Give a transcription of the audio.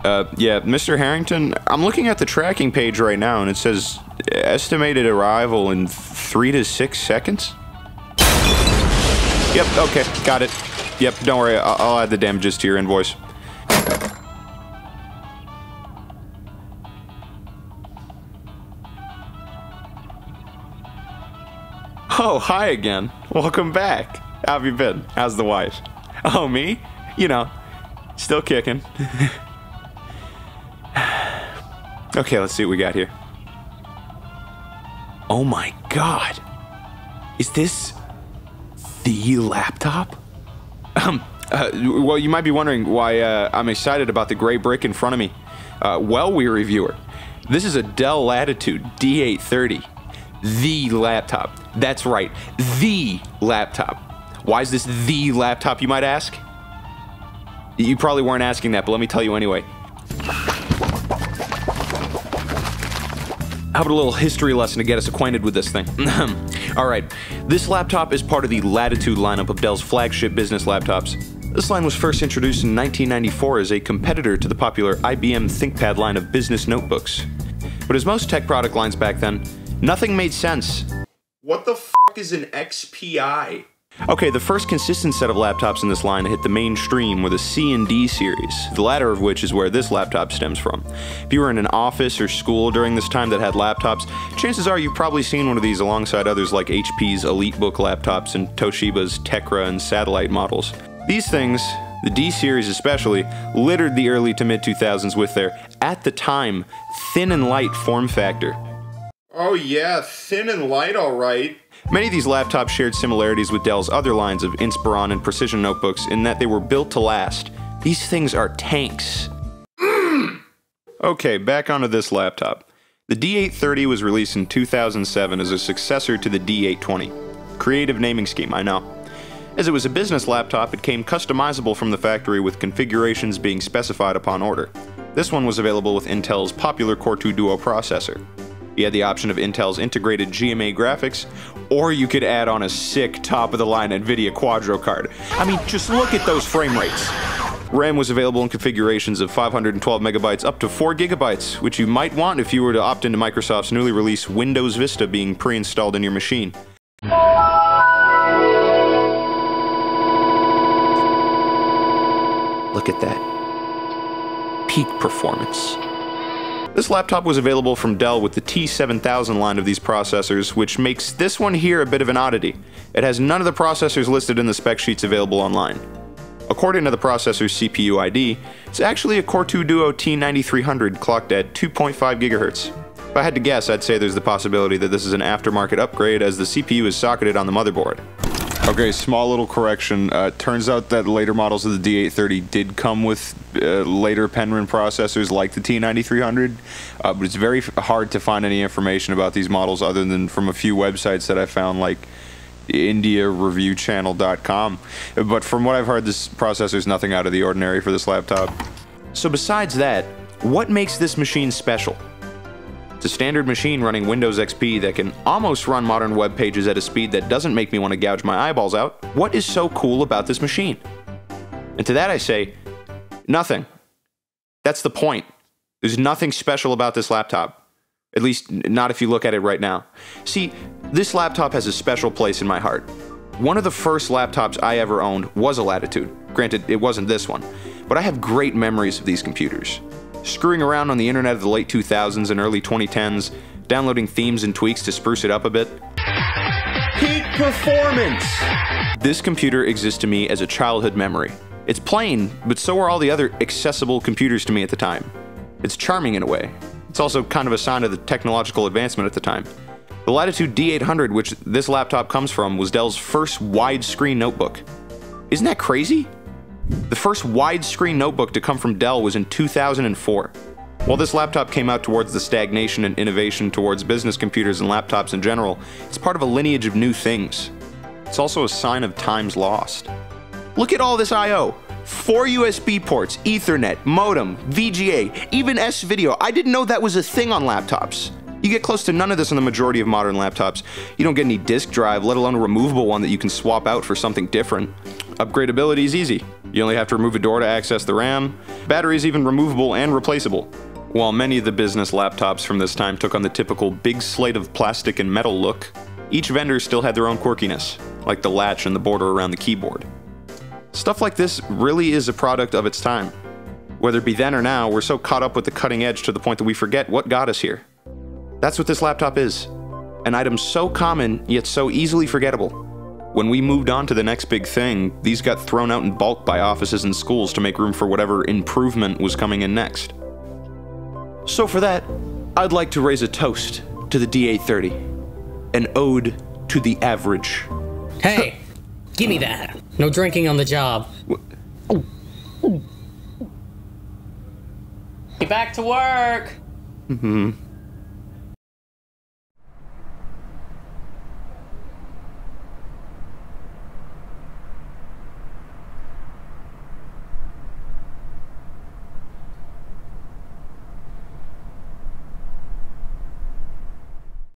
Yeah, Mr. Harrington, I'm looking at the tracking page right now, and it says estimated arrival in 3 to 6 seconds? Yep, okay, got it. Yep, don't worry, I'll add the damages to your invoice. Oh, hi again. Welcome back. How have you been? How's the wife? Oh, me? You know, still kicking. Okay, let's see what we got here. Oh my god. Is this the laptop? Well, you might be wondering why I'm excited about the gray brick in front of me. Well, reviewer, this is a Dell Latitude D830. The laptop. That's right, the laptop. Why is this the laptop, you might ask? You probably weren't asking that, but let me tell you anyway. How about a little history lesson to get us acquainted with this thing? Alright, this laptop is part of the Latitude lineup of Dell's flagship business laptops. This line was first introduced in 1994 as a competitor to the popular IBM ThinkPad line of business notebooks. But as most tech product lines back then, nothing made sense. What the f*** is an XPI? Okay, the first consistent set of laptops in this line hit the mainstream were the C and D series, the latter of which is where this laptop stems from. If you were in an office or school during this time that had laptops, chances are you've probably seen one of these alongside others like HP's EliteBook laptops and Toshiba's Tecra and Satellite models. These things, the D series especially, littered the early to mid-2000s with their, at the time, thin and light form factor. Oh yeah, thin and light, alright. Many of these laptops shared similarities with Dell's other lines of Inspiron and Precision notebooks in that they were built to last. These things are tanks. Okay, back onto this laptop. The D830 was released in 2007 as a successor to the D820. Creative naming scheme, I know. As it was a business laptop, it came customizable from the factory with configurations being specified upon order. This one was available with Intel's popular Core 2 Duo processor. You had the option of Intel's integrated GMA graphics, or you could add on a sick top-of-the-line NVIDIA Quadro card. I mean, just look at those frame rates. RAM was available in configurations of 512 megabytes up to 4 gigabytes, which you might want if you were to opt into Microsoft's newly released Windows Vista being pre-installed in your machine. Look at that. Peak performance. This laptop was available from Dell with the T7000 line of these processors, which makes this one here a bit of an oddity. It has none of the processors listed in the spec sheets available online. According to the processor's CPU ID, it's actually a Core 2 Duo T9300 clocked at 2.5 GHz. If I had to guess, I'd say there's the possibility that this is an aftermarket upgrade as the CPU is socketed on the motherboard. Okay, small little correction. Turns out that later models of the D830 did come with later Penryn processors like the T9300, but it's very hard to find any information about these models other than from a few websites that I found like IndiaReviewChannel.com. But from what I've heard, this processor is nothing out of the ordinary for this laptop. So besides that, what makes this machine special? It's a standard machine running Windows XP that can almost run modern web pages at a speed that doesn't make me want to gouge my eyeballs out. What is so cool about this machine? And to that I say, nothing. That's the point. There's nothing special about this laptop. At least, not if you look at it right now. See, this laptop has a special place in my heart. One of the first laptops I ever owned was a Latitude. Granted, it wasn't this one. But I have great memories of these computers. Screwing around on the internet of the late 2000s and early 2010s, downloading themes and tweaks to spruce it up a bit. Peak performance! This computer exists to me as a childhood memory. It's plain, but so are all the other accessible computers to me at the time. It's charming in a way. It's also kind of a sign of the technological advancement at the time. The Latitude D830, which this laptop comes from, was Dell's first widescreen notebook. Isn't that crazy? The first widescreen notebook to come from Dell was in 2004. While this laptop came out towards the stagnation and innovation towards business computers and laptops in general, it's part of a lineage of new things. It's also a sign of times lost. Look at all this I/O. 4 USB ports, Ethernet, modem, VGA, even S-Video. I didn't know that was a thing on laptops. You get close to none of this on the majority of modern laptops. You don't get any disk drive, let alone a removable one that you can swap out for something different. Upgradability is easy. You only have to remove a door to access the RAM. Battery is even removable and replaceable. While many of the business laptops from this time took on the typical big slate of plastic and metal look, each vendor still had their own quirkiness, like the latch and the border around the keyboard. Stuff like this really is a product of its time. Whether it be then or now, we're so caught up with the cutting edge to the point that we forget what got us here. That's what this laptop is. An item so common, yet so easily forgettable. When we moved on to the next big thing, these got thrown out in bulk by offices and schools to make room for whatever improvement was coming in next. So for that, I'd like to raise a toast to the D830. An ode to the average. Hey, give me that. No drinking on the job. Get back to work.